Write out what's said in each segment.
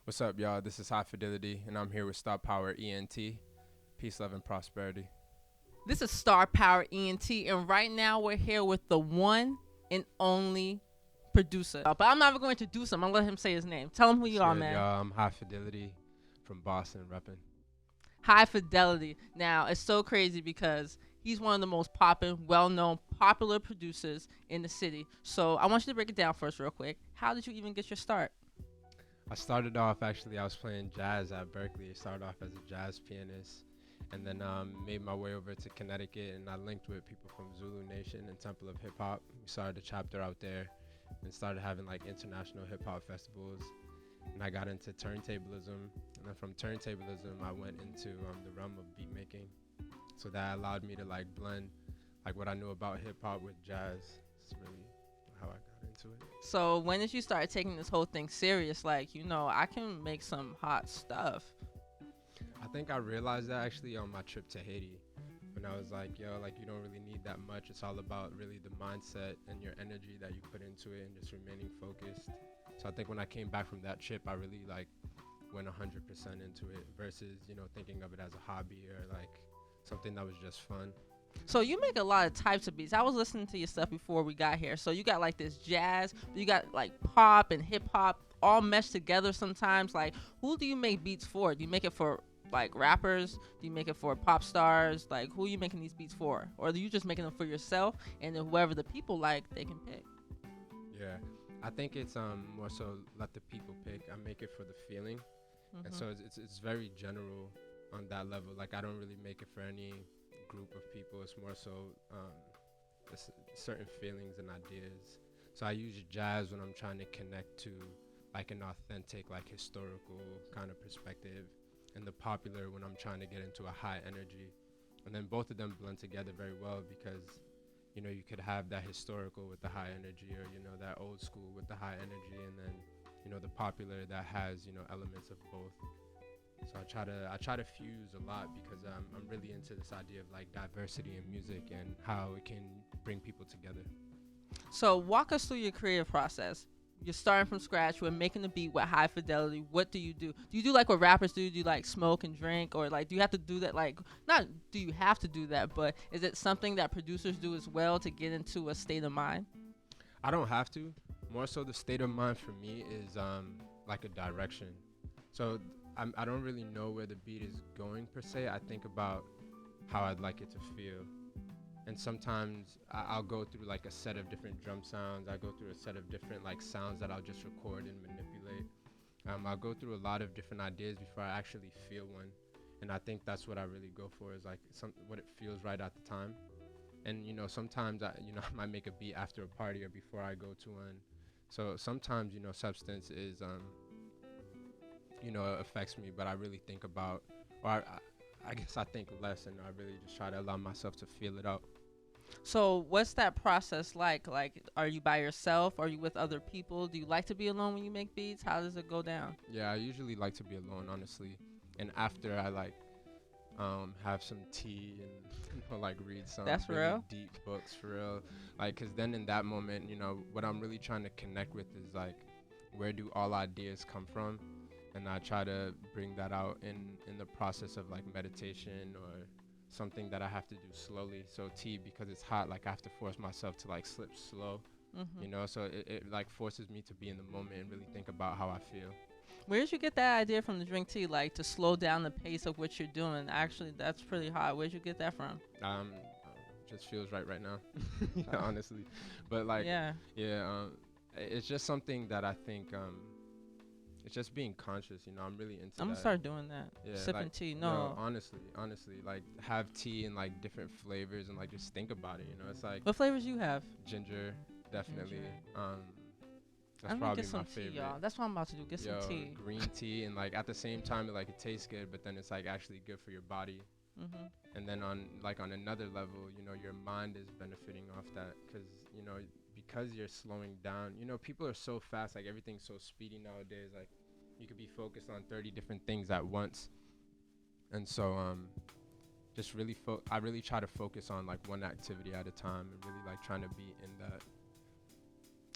What's up, y'all? This is HiFadility, and I'm here with Star Power ENT. Peace, love, and prosperity. This is Star Power ENT, and right now we're here with the one and only producer. But I'm not even going to introduce him. I'm going to let him say his name. Tell him who you are, man. Y'all, I'm HiFadility from Boston, repping. HiFadility. Now, it's so crazy because he's one of the most well-known, popular producers in the city. So I want you to break it down for us real quick. How did you even get your start? I started off, I was playing jazz at Berkeley. I started off as a jazz pianist, and then made my way over to Connecticut, and I linked with people from Zulu Nation and Temple of Hip Hop. We started a chapter out there and started having like international hip hop festivals. And I got into turntablism, and then from turntablism, I went into the realm of beat making. So that allowed me to like blend like what I knew about hip hop with jazz. It's really how I got into it. So when did you start taking this whole thing serious? Like, I can make some hot stuff. I think I realized that actually on my trip to Haiti, when I was like, yo, like you don't really need that much. It's all about really the mindset and your energy that you put into it and just remaining focused. So I think when I came back from that trip, I really like went 100% into it versus, thinking of it as a hobby or like something that was just fun. So you make a lot of types of beats. I was listening to your stuff before we got here. So you got like this jazz, but you got like pop and hip hop all meshed together sometimes. Like, who do you make beats for? Do you make it for like rappers? Do you make it for pop stars? Like, who are you making these beats for? Or are you just making them for yourself, and then whoever the people like, they can pick? Yeah, I think it's more so let the people pick. I make it for the feeling, and so it's very general on that level. Like I don't really make it for any group of people. It's more so certain feelings and ideas. So I use jazz when I'm trying to connect to like an authentic, like historical kind of perspective, and the popular when I'm trying to get into a high energy. And then both of them blend together very well because you could have that historical with the high energy, or that old school with the high energy, and then the popular that has elements of both. So I try to fuse a lot because I'm really into this idea of like diversity in music and how it can bring people together. So walk us through your creative process. You're starting from scratch. We're making the beat with HiFadility. What do you do? Do you do like what rappers do? Do you like smoke and drink, or like do you have to do that? Like, not do you have to do that, but is it something that producers do as well to get into a state of mind? I don't have to. More so, the state of mind for me is like a direction. So I don't really know where the beat is going per se. I think about how I'd like it to feel. And sometimes I'll go through like a set of different drum sounds. I go through a set of different like sounds that I'll just record and manipulate. I'll go through a lot of different ideas before I actually feel one. And I think that's what I really go for, is like what it feels right at the time. And sometimes I might make a beat after a party or before I go to one. So sometimes substance is affects me, but I really think about, or I guess I think less, and I really just try to allow myself to feel it out. So what's that process like? Like, are you by yourself? Are you with other people? Do you like to be alone when you make beats? How does it go down? Yeah, I usually like to be alone, honestly. And after I like have some tea and like read some That's really real? deep books for real. Like, cause then in that moment, what I'm really trying to connect with is like, where do all ideas come from? And I try to bring that out in the process of like meditation or something that I have to do slowly. So tea, because it's hot, like I have to force myself to like slip slow, so it like forces me to be in the moment and really think about how I feel. Where did you get that idea from, the drink tea, like to slow down the pace of what you're doing? Actually, that's pretty hot. Where'd you get that from? Just feels right now, honestly. But like, Yeah. it's just something that I think, it's just being conscious, I'm really into I'm gonna that. start doing that. Yeah, Sipping like, tea. yo, No. honestly, like have tea and like different flavors and like just think about it. It's like What flavors you have? ginger, definitely. Ginger. That's I'm gonna probably get some my tea, favorite. y'all. That's what I'm about to do. Get Yo, some tea. green tea, and like at the same time, it tastes good, but then it's like actually good for your body. And then on another level, your mind is benefiting off that because you're slowing down. People are so fast, like everything's so speedy nowadays. Like you could be focused on 30 different things at once, and so just really I really try to focus on like one activity at a time and really like trying to be in that.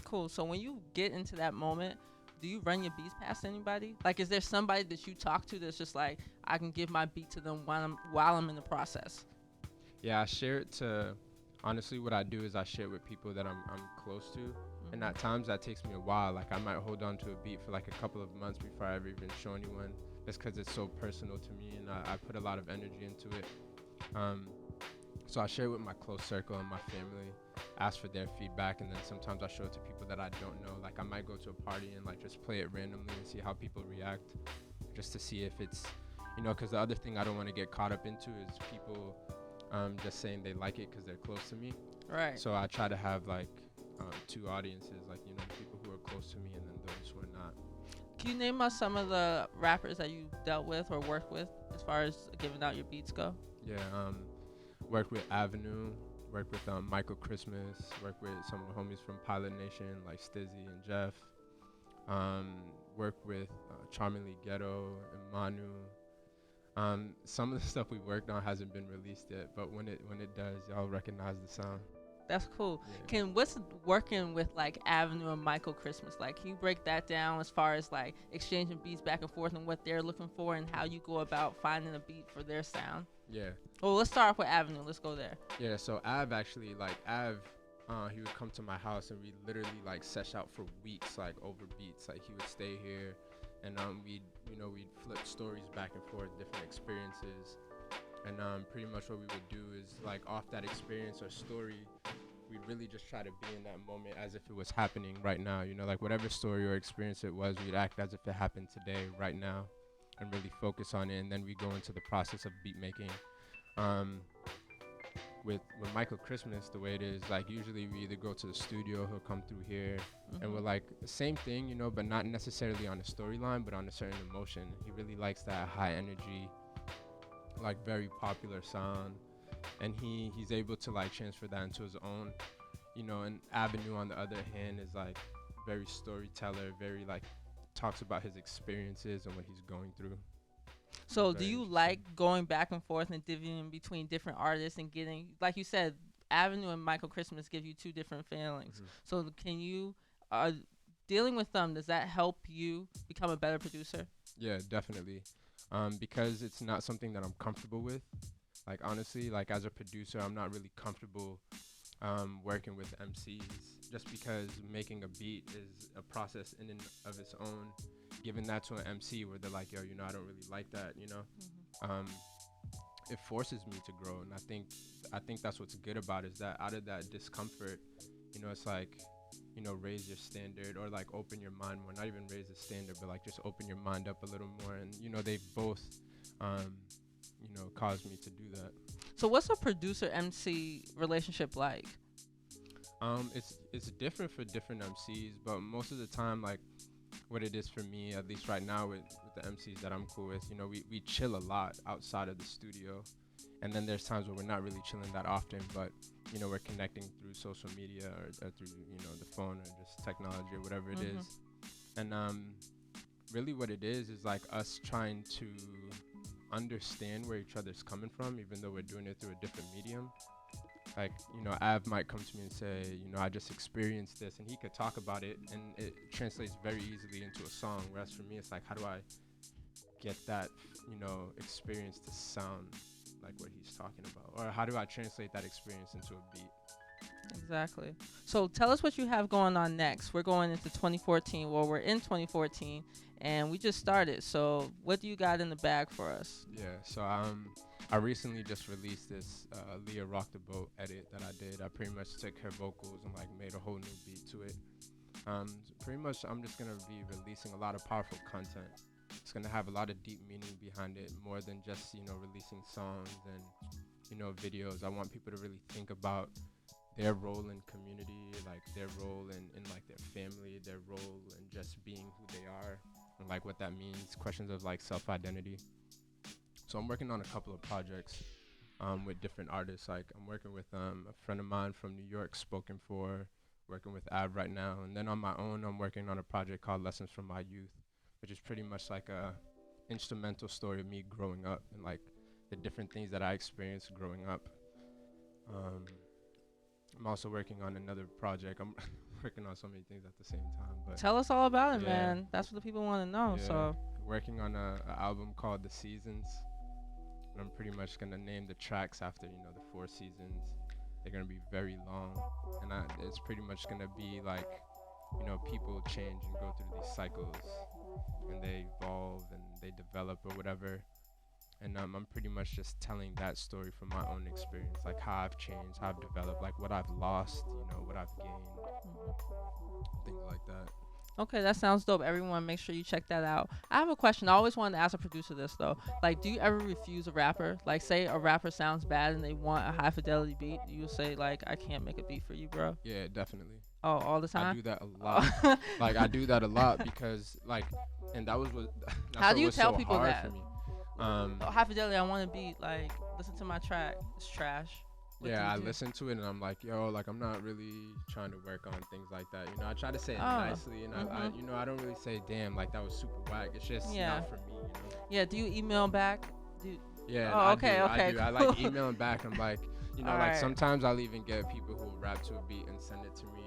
Cool. So when you get into that moment, do you run your beats past anybody? Like, is there somebody that you talk to that's just like, I can give my beat to them while I'm in the process? Yeah, I share it to. Honestly, what I do is I share it with people that I'm close to, and at times that takes me a while. Like I might hold on to a beat for like a couple of months before I ever even show anyone. Just because it's so personal to me, and I put a lot of energy into it. Um, so I share it with my close circle and my family, ask for their feedback, and then sometimes I show it to people that I don't know. Like I might go to a party and like just play it randomly and see how people react, just to see if it's, because the other thing I don't want to get caught up into is people just saying they like it because they're close to me. Right. So I try to have like two audiences, like the people who are close to me and then those who are not. Can you name us some of the rappers that you dealt with or worked with as far as giving out your beats go? Yeah, worked with Avenue, worked with Michael Christmas, worked with some of the homies from Pilot Nation like Stizzy and Jeff. Worked with Charmingly Ghetto and Manu. Some of the stuff we worked on hasn't been released yet, but when it does, y'all recognize the sound. That's cool. Yeah. What's working with like Avenue and Michael Christmas like? Can you break that down as far as like exchanging beats back and forth and what they're looking for and how you go about finding a beat for their sound? Yeah. Well, let's start off with Avenue. Let's go there. Yeah. So he would come to my house and we literally like sesh out for weeks, like over beats. Like he would stay here, and we'd flip stories back and forth, different experiences. And pretty much what we would do is like off that experience or story, we'd really just try to be in that moment as if it was happening right now. Like whatever story or experience it was, we'd act as if it happened today, right now, and really focus on it. And then we go into the process of beat making. With Michael Christmas, the way it is, like usually we either go to the studio, he'll come through here, and we're like the same thing, but not necessarily on a storyline, but on a certain emotion. He really likes that high energy, like very popular sound, and he's able to like transfer that into his own, and Avenue on the other hand is like very storyteller, very like talks about his experiences and what he's going through. So do you like going back and forth and divvying between different artists and getting, like you said, Avenue and Michael Christmas give you two different feelings. So can you, dealing with them, does that help you become a better producer? Yeah, definitely. Because it's not something that I'm comfortable with. Like honestly, like as a producer, I'm not really comfortable working with MCs, just because making a beat is a process in and of its own. Giving that to an MC where they're like, yo, I don't really like that, it forces me to grow. And I think that's what's good about it, is that out of that discomfort, it's like, raise your standard, or like open your mind more. Not even raise the standard, but like just open your mind up a little more. And they both caused me to do that. So what's a producer MC relationship like? It's different for different MCs, but most of the time, like what it is for me, at least right now with the MCs that I'm cool with, we chill a lot outside of the studio, and then there's times where we're not really chilling that often, but we're connecting through social media or through the phone or just technology or whatever it is. And really what it is like us trying to understand where each other's coming from, even though we're doing it through a different medium. Like, Av might come to me and say, I just experienced this, and he could talk about it, and it translates very easily into a song. Whereas for me, it's like, how do I get that, experience to sound like what he's talking about? Or how do I translate that experience into a beat? Exactly. So tell us what you have going on next. We're going into 2014. Well, we're in 2014, and we just started. So what do you got in the bag for us? Yeah, so I recently just released this Leah Rock the Boat edit that I did. I pretty much took her vocals and like made a whole new beat to it. Pretty much I'm just going to be releasing a lot of powerful content. It's going to have a lot of deep meaning behind it, more than just, releasing songs and, videos. I want people to really think about their role in community, like their role in like their family, their role in just being who they are, and like what that means, questions of like self-identity. So I'm working on a couple of projects with different artists. Like I'm working with a friend of mine from New York, Spoken For, working with Av right now. And then on my own, I'm working on a project called Lessons from My Youth, which is pretty much like a instrumental story of me growing up and like the different things that I experienced growing up. I'm also working on another project. working on so many things at the same time. But Tell us all about it, yeah, man. That's what the people want to know. yeah, So working on a album called The Seasons. And I'm pretty much gonna name the tracks after the 4 seasons. They're gonna be very long, and it's pretty much gonna be like people change and go through these cycles, and they evolve and they develop or whatever. And I'm pretty much just telling that story from my own experience, like how I've changed, how I've developed, like what I've lost, what I've gained, things like that. okay, that sounds dope. Everyone, make sure you check that out. I have a question. I always wanted to ask a producer this though. Like, do you ever refuse a rapper? Like, say a rapper sounds bad and they want a high fidelity beat, you say like, I can't make a beat for you, bro. Yeah, definitely. Oh, all the time. I do that a lot. Like I do that a lot because like, and that was what. That's How what do you was tell so people hard that? for me. High fidelity, I want to beat. Like, listen to my track. It's trash. What do Yeah, you I do? listen to it and I'm like, yo, like I'm not really trying to work on things like that. I try to say it Oh, nicely, and I don't really say, damn, like that was super whack. It's just Yeah. not for me. Yeah. Do you email back? Do you, Yeah. Oh, I okay, do. okay, I do. I cool. like emailing back. I'm like, like Alright. sometimes I'll even get people who will rap to a beat and send it to me,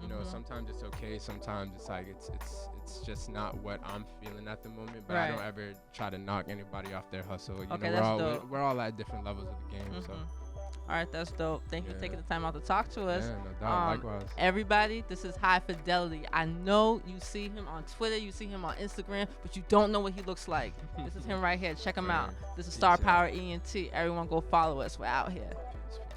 and sometimes it's okay. Sometimes it's like it's just not what I'm feeling at the moment. But I don't Right. ever try to knock anybody off their hustle. Okay, we're that's all dope. we're all at different levels of the game. So All right, that's dope. Thank you for Yeah. taking the time out to talk to us. yeah, no doubt. Likewise. Everybody, this is High Fidelity. I know you see him on Twitter, you see him on Instagram, but you don't know what he looks like. This is him right here. Check him out. This is Peace Star out. Power ENT. Everyone go follow us. We're out here. Peace. Peace.